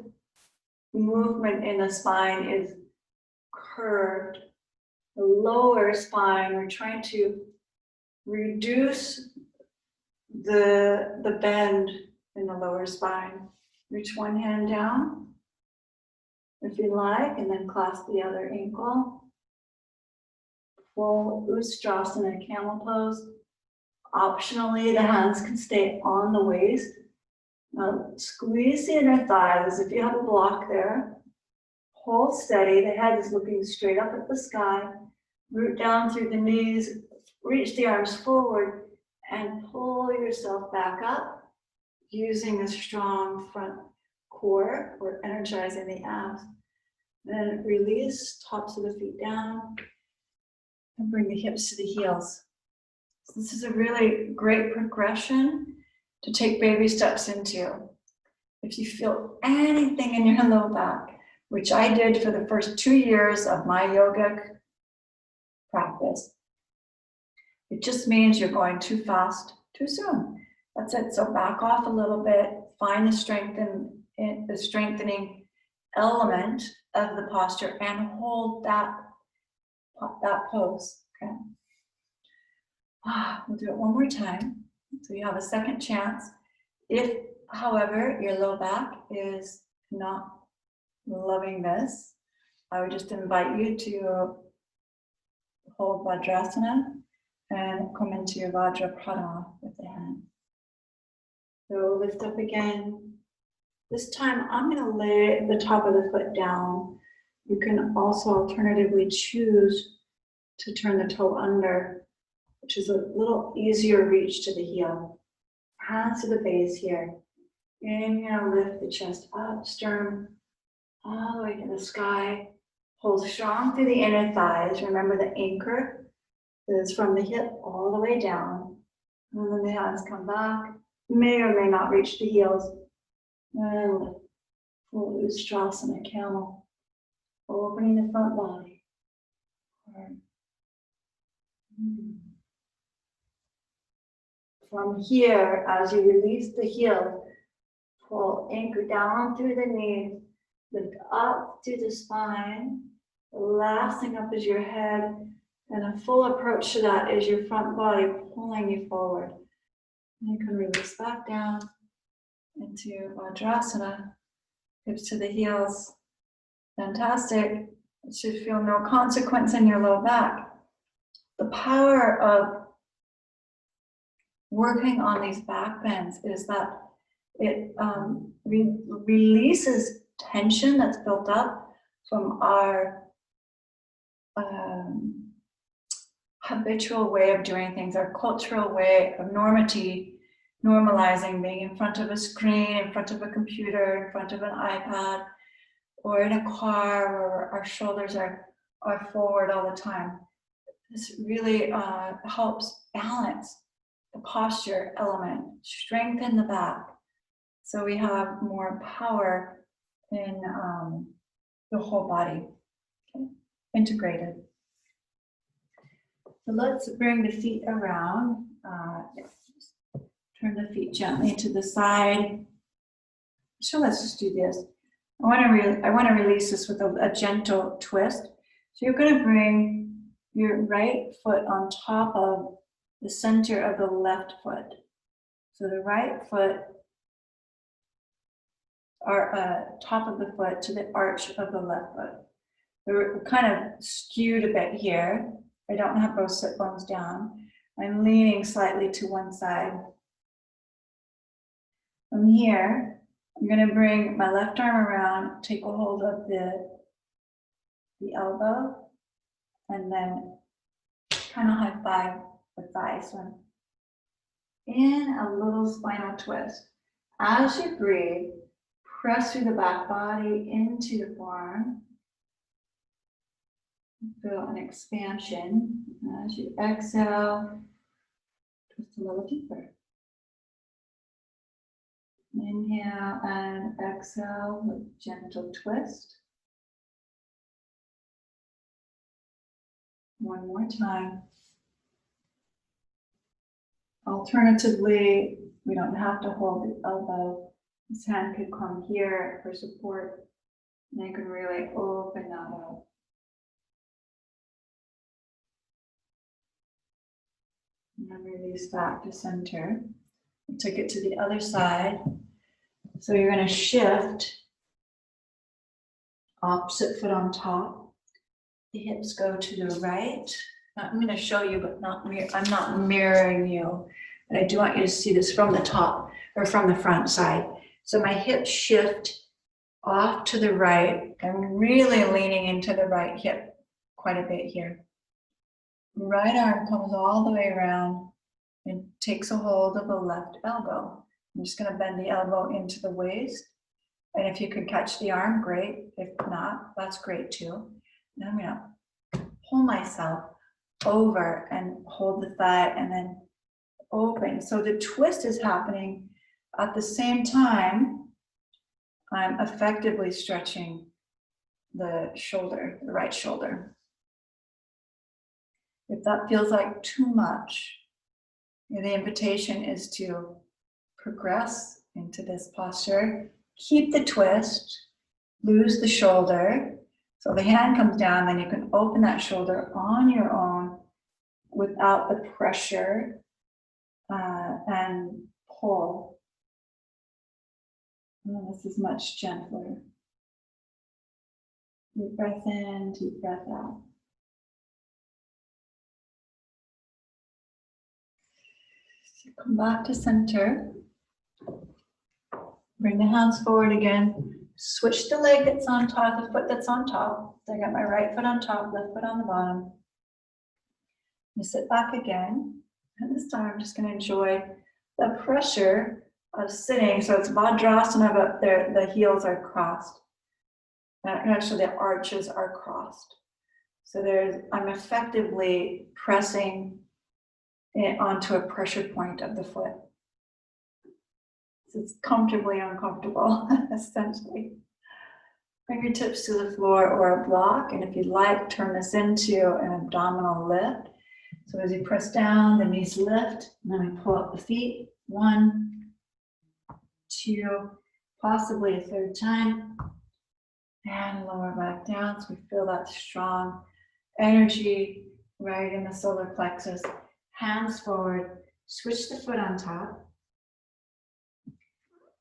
Speaker 1: movement in the spine is curved. The lower spine, we're trying to reduce the bend in the lower spine. Reach one hand down, if you like, and then clasp the other ankle. Full Uttanasana, Camel Pose. Optionally, the hands can stay on the waist. Now, squeeze the inner thighs as if you have a block there. Hold steady. The head is looking straight up at the sky. Root down through the knees. Reach the arms forward and pull yourself back up using a strong front core for energizing the abs. Then release, tops of the feet down, and bring the hips to the heels. So this is a really great progression to take baby steps into. If you feel anything in your low back, which I did for the first 2 years of my yoga practice, it just means you're going too fast, too soon. That's it. So back off a little bit, find the strengthening element of the posture and hold that pose. Okay. We'll do it one more time. So you have a second chance. If, however, your low back is not loving this, I would just invite you to hold Madrasana and come into your Vajraprana with the hand. So lift up again. This time I'm going to lay the top of the foot down. You can also alternatively choose to turn the toe under, which is a little easier reach to the heel. Hands to the base here. Inhale, lift the chest up, sternum all the way to the sky. Hold strong through the inner thighs. Remember the anchor is from the hip all the way down. And then the hands come back. May or may not reach the heels. And lift. Full Uttanasana, camel. Opening the front body. From here, as you release the heel, pull, anchor down through the knees, lift up through the spine. The last thing up is your head, and a full approach to that is your front body pulling you forward. And you can release back down into Madrasana, hips to the heels. Fantastic. It should feel no consequence in your low back. The power of working on these back bends is that it releases tension that's built up from our habitual way of doing things, our cultural way of normalizing being in front of a screen, in front of a computer, in front of an iPad, or in a car where our shoulders are forward all the time. This really helps balance the posture element, strengthen the back, so we have more power in the whole body, okay? Integrated. So let's bring the feet around. Turn the feet gently to the side. So let's just do this. I want to release this with a gentle twist. So you're going to bring your right foot on top of the center of the left foot. So the right foot, top of the foot to the arch of the left foot. They're kind of skewed a bit here. I don't have both sit bones down. I'm leaning slightly to one side. From here, I'm going to bring my left arm around, take a hold of the elbow, and then kind of high five the thigh. So I'm in a little spinal twist. As you breathe, press through the back body into the forearm. Feel an expansion. As you exhale, twist a little deeper. Inhale and exhale with gentle twist. One more time. Alternatively, we don't have to hold the elbow. This hand could come here for support, and you can really open that up. And then release back to center. We'll take it to the other side. So you're going to shift, opposite foot on top. The hips go to the right. I'm going to show you, but I'm not mirroring you. But I do want you to see this from the top or from the front side. So my hips shift off to the right. I'm really leaning into the right hip quite a bit here. Right arm comes all the way around and takes a hold of the left elbow. I'm just going to bend the elbow into the waist. And if you could catch the arm, great. If not, that's great too. Now I'm going to pull myself over and hold the thigh and then open. So the twist is happening at the same time I'm effectively stretching the shoulder, the right shoulder. If that feels like too much, the invitation is to progress into this posture. Keep the twist, lose the shoulder. So the hand comes down, then you can open that shoulder on your own without the pressure and pull. And this is much gentler. Deep breath in, deep breath out. So come back to center. Bring the hands forward again. Switch the leg that's on top, the foot that's on top. So I got my right foot on top, left foot on the bottom. I'm sit back again. And this time I'm just going to enjoy the pressure of sitting. So it's Madrasana, but the heels are crossed. Actually, the arches are crossed. So I'm effectively pressing onto a pressure point of the foot. So it's comfortably uncomfortable, essentially. Fingertips to the floor or a block, and if you'd like, turn this into an abdominal lift. So as you press down, the knees lift, and then we pull up the feet. 1, 2, possibly a third time. And lower back down, so we feel that strong energy right in the solar plexus. Hands forward, switch the foot on top.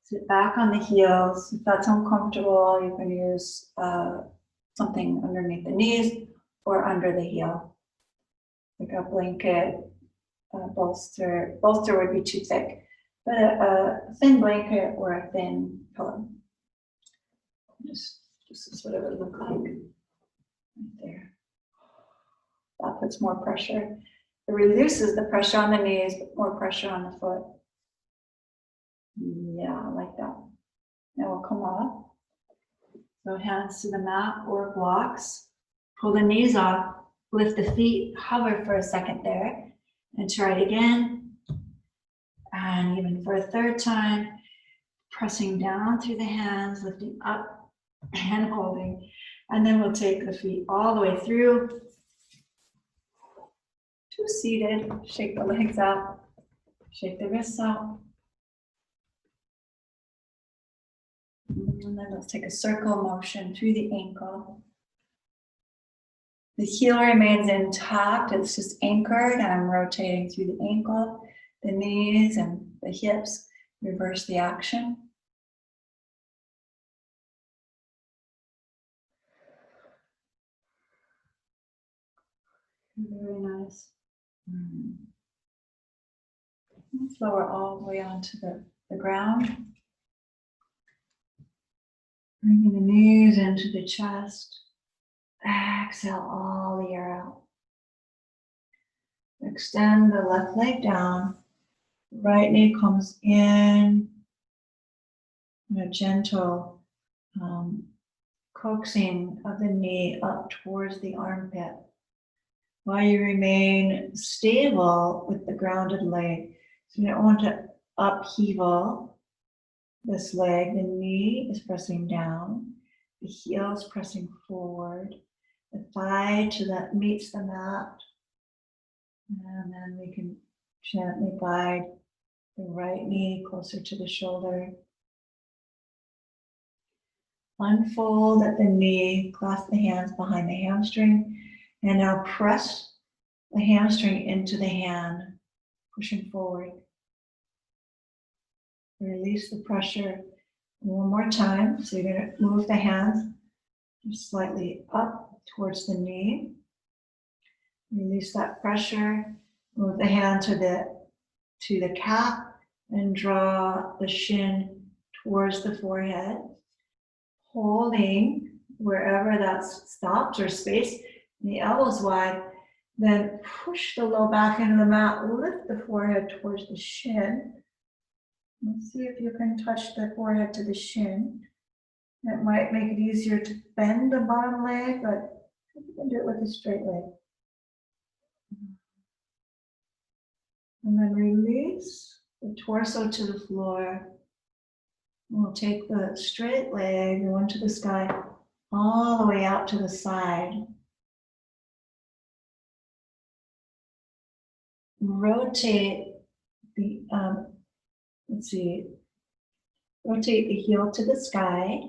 Speaker 1: Sit back on the heels. If that's uncomfortable, you can use something underneath the knees or under the heel. Like a blanket, bolster. Bolster would be too thick, but a thin blanket or a thin pillow. This is what it would look like right there. That puts more pressure. It reduces the pressure on the knees, but more pressure on the foot. Yeah, like that. Now we'll come up. So hands to the mat or blocks. Pull the knees off. Lift the feet. Hover for a second there. And try it again. And even for a third time. Pressing down through the hands. Lifting up and holding. And then we'll take the feet all the way through. To seated. Shake the legs out. Shake the wrists out. And then let's take a circle motion through the ankle. The heel remains intact, it's just anchored, and I'm rotating through the ankle, the knees, and the hips. Reverse the action. Very nice. Let's lower all the way onto the ground. Bringing the knees into the chest. Exhale all the air out. Extend the left leg down. Right knee comes in. And a gentle coaxing of the knee up towards the armpit. While you remain stable with the grounded leg. So you don't want to upheaval this leg. The knee is pressing down. The heel is pressing forward. The thigh meets the mat. And then we can gently guide the right knee closer to the shoulder. Unfold at the knee, clasp the hands behind the hamstring, and now press the hamstring into the hand, pushing forward. Release the pressure one more time. So you're going to move the hands just slightly up towards the knee. Release that pressure. Move the hand to the calf and draw the shin towards the forehead. Holding wherever that's stopped or space, the elbows wide. Then push the low back into the mat. Lift the forehead towards the shin. Let's see if you can touch the forehead to the shin. That might make it easier to bend the bottom leg, but you can do it with a straight leg. And then release the torso to the floor. We'll take the straight leg, one to the sky, all the way out to the side. Rotate the, rotate the heel to the sky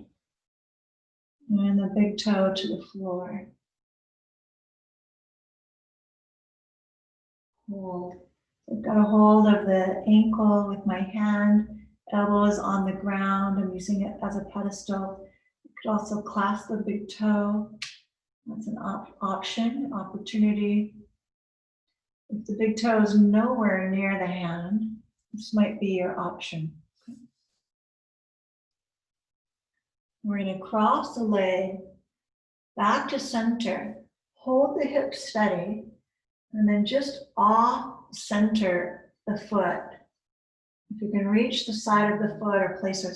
Speaker 1: and the big toe to the floor. Hold. I've got a hold of the ankle with my hand, elbows on the ground. I'm using it as a pedestal. You could also clasp the big toe. That's an option, opportunity. If the big toe is nowhere near the hand, this might be your option. We're going to cross the leg back to center. Hold the hips steady, and then just off center the foot. If you can reach the side of the foot or place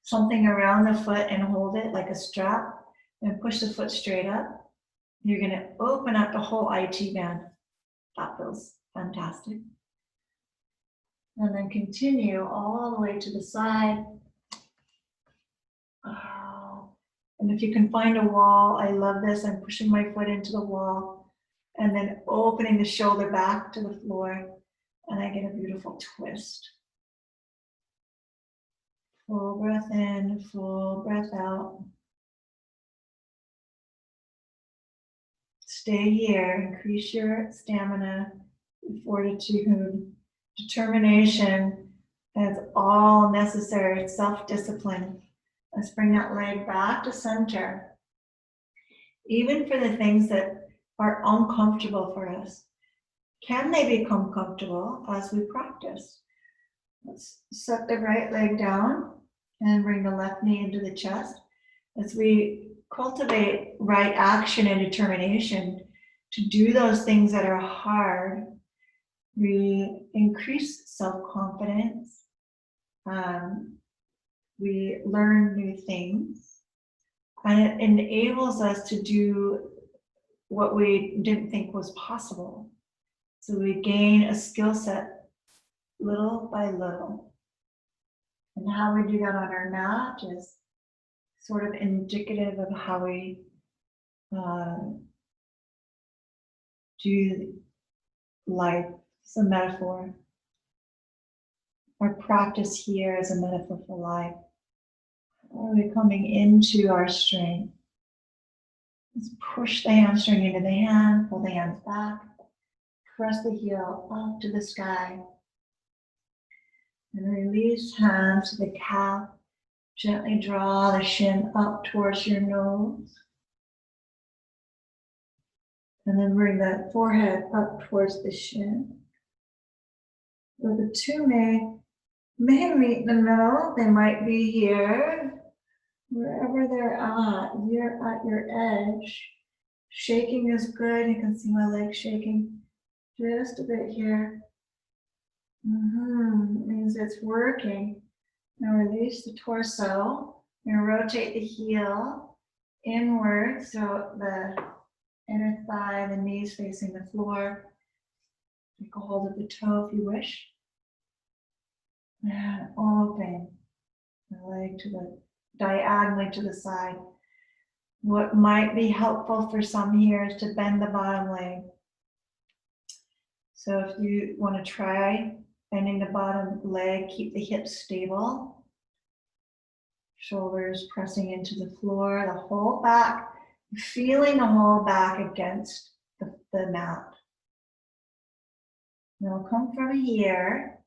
Speaker 1: something around the foot and hold it like a strap, and push the foot straight up, you're going to open up the whole IT band. That feels Fantastic. And then continue all the way to the side. Oh. And if you can find a wall, I love this. I'm pushing my foot into the wall and then opening the shoulder back to the floor. And I get a beautiful twist. Full breath in, full breath out. Stay here, increase your stamina, fortitude, determination. That's all necessary, self-discipline. Let's bring that leg back to center. Even for the things that are uncomfortable for us, can they become comfortable as we practice? Let's set the right leg down and bring the left knee into the chest. As we cultivate right action and determination to do those things that are hard, we increase self-confidence. We learn new things, and it enables us to do what we didn't think was possible. So we gain a skill set little by little. And how we do that on our mat is sort of indicative of how we do life. It's a metaphor. Our practice here is a metaphor for life. Are we coming into our strength? Let's push the hamstring into the hand, pull the hands back, press the heel up to the sky, and release hands to the calf. Gently draw the shin up towards your nose. And then bring that forehead up towards the shin. So the two may meet in the middle. They might be here. Wherever they're at, you're at your edge. Shaking is good. You can see my legs shaking just a bit here. It means it's working. Now release the torso. And rotate the heel inward so the inner thigh, the knees facing the floor. Take a hold of the toe if you wish. And open the leg to the diagonally to the side. What might be helpful for some here is to bend the bottom leg. So if you want to try bending the bottom leg, keep the hips stable. Shoulders pressing into the floor, the whole back, feeling the whole back against the mat. Now come from here,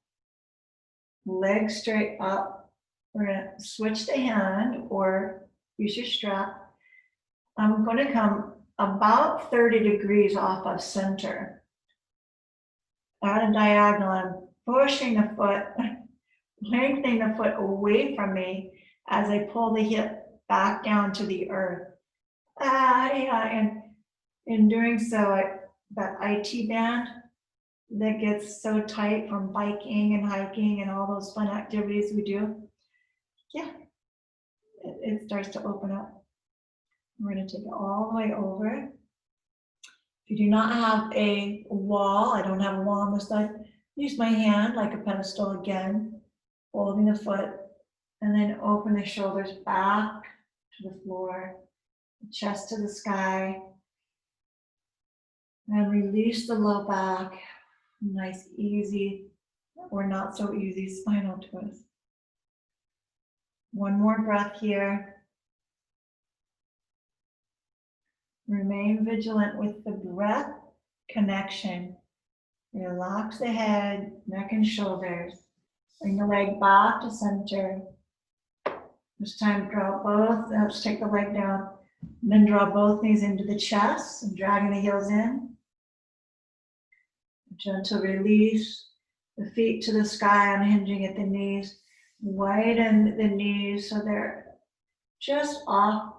Speaker 1: legs straight up. We're going to switch the hand or use your strap. I'm going to come about 30 degrees off of center. At a diagonal, I'm pushing the foot, lengthening the foot away from me as I pull the hip back down to the earth. And in doing so, that IT band that gets so tight from biking and hiking and all those fun activities we do, it starts to open up. We're going to take it all the way over. If you do not have a wall, I don't have a wall on this side, use my hand like a pedestal again, holding the foot, and then open the shoulders back to the floor, chest to the sky, and release the low back. Nice, easy, or not so easy spinal twist. One more breath here. Remain vigilant with the breath connection. Relax the head, neck, and shoulders. Bring the leg back to center. This time, draw both. Let's take the leg down. Then draw both knees into the chest and dragging the heels in. Gentle release. The feet to the sky, unhinging at the knees. Widen the knees so they're just off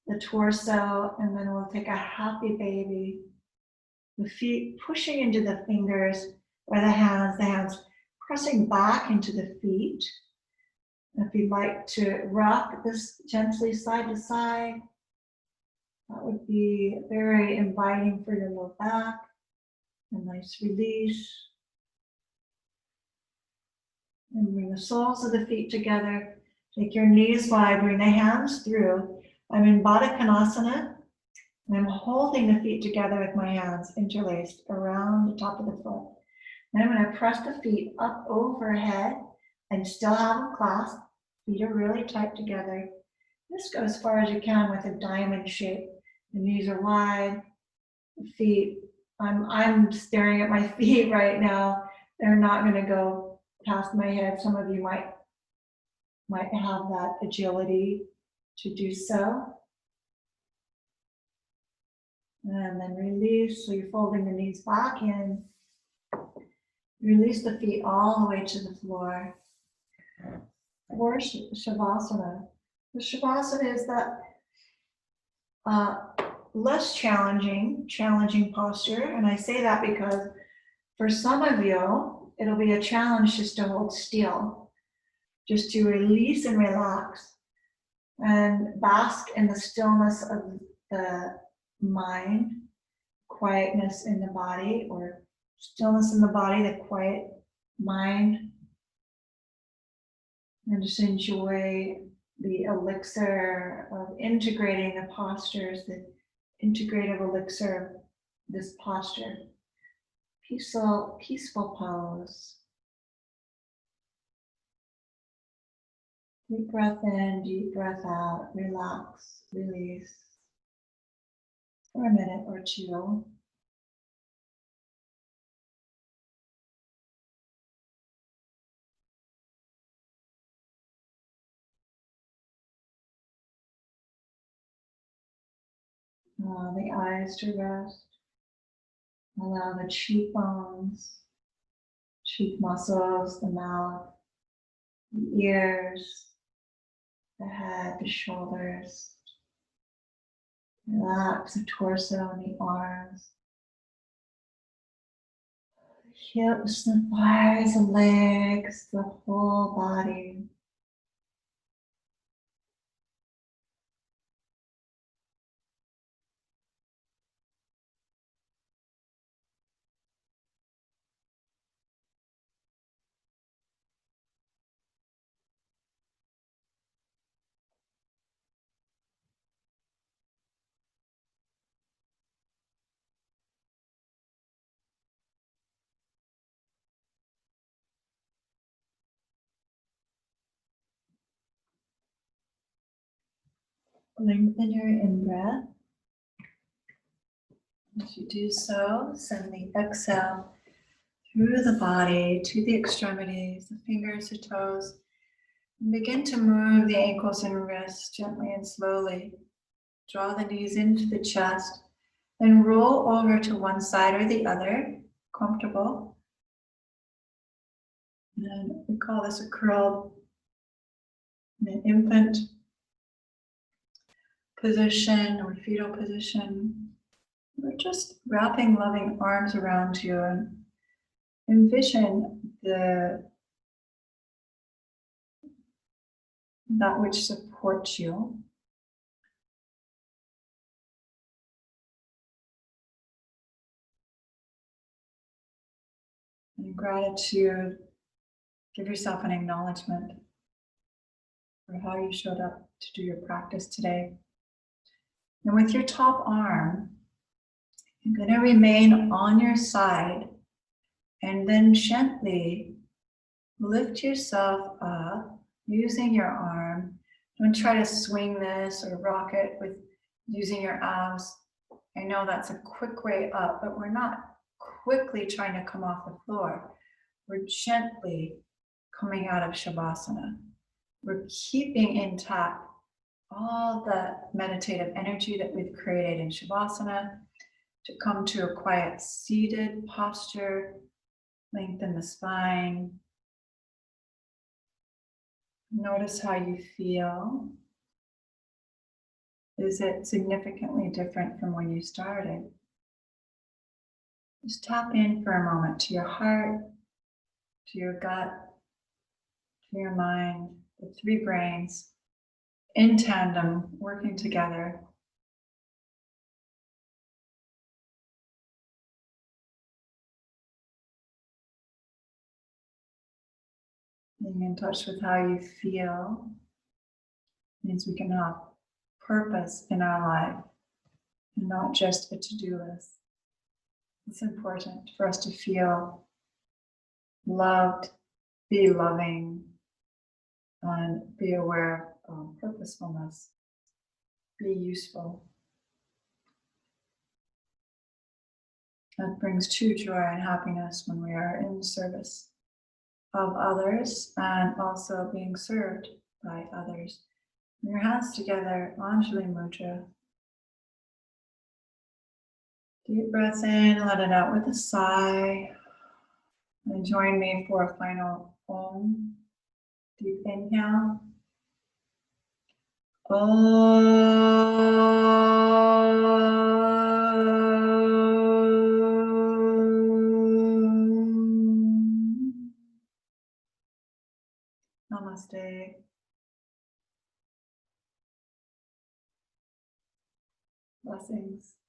Speaker 1: the torso, and then we'll take a happy baby. The feet pushing into the fingers or the hands pressing back into the feet. If you'd like to rock this gently side to side, that would be very inviting for your low back.
Speaker 2: A nice release. And bring the soles of the feet together. Take your knees wide, bring the hands through. I'm in Badakanasana. And I'm holding the feet together with my hands interlaced around the top of the foot. Then I'm going to press the feet up overhead and still have them clasped. Feet are really tight together. Just go as far as you can with a diamond shape. The knees are wide. The feet, I'm staring at my feet right now. They're not going to go past my head. Some of you might have that agility to do so. And then release, so you're folding the knees back in. Release the feet all the way to the floor. Or Shavasana. The Shavasana is that less challenging posture. And I say that because for some of you, it'll be a challenge just to hold still, just to release and relax and bask in the stillness of the mind, quietness in the body, or stillness in the body, the quiet mind, and just enjoy the elixir of integrating the postures, the integrative elixir of this posture. Peaceful pose. Deep breath in, deep breath out, relax, release for a minute or two. Allow the eyes to rest. Allow the cheekbones, cheek muscles, the mouth, the ears, the head, the shoulders. Relax the torso and the arms. The hips, the thighs, the legs, the whole body. Lengthen your in-breath. As you do so, send the exhale through the body to the extremities, the fingers, the toes. And begin to move the ankles and wrists gently and slowly. Draw the knees into the chest, then roll over to one side or the other, comfortable. And we call this a curled infant position or fetal position. We're just wrapping loving arms around you and envision that which supports you. In gratitude, give yourself an acknowledgement for how you showed up to do your practice today. And with your top arm, you're going to remain on your side and then gently lift yourself up using your arm. Don't try to swing this or rock it with using your abs. I know that's a quick way up, but we're not quickly trying to come off the floor. We're gently coming out of Shavasana. We're keeping intact all the meditative energy that we've created in Shavasana to come to a quiet seated posture. Lengthen the spine. Notice how you feel. Is it significantly different from when you started? Just tap in for a moment to your heart, to your gut, to your mind, the three brains in tandem, working together. Being in touch with how you feel means we can have purpose in our life and not just a to-do list. It's important for us to feel loved, be loving, and be aware of purposefulness, be useful. That brings true joy and happiness when we are in service of others and also being served by others. Bring your hands together, Anjali Mudra. Deep breath in, let it out with a sigh. And join me for a final Om. Deep inhale. Om. Namaste. Blessings.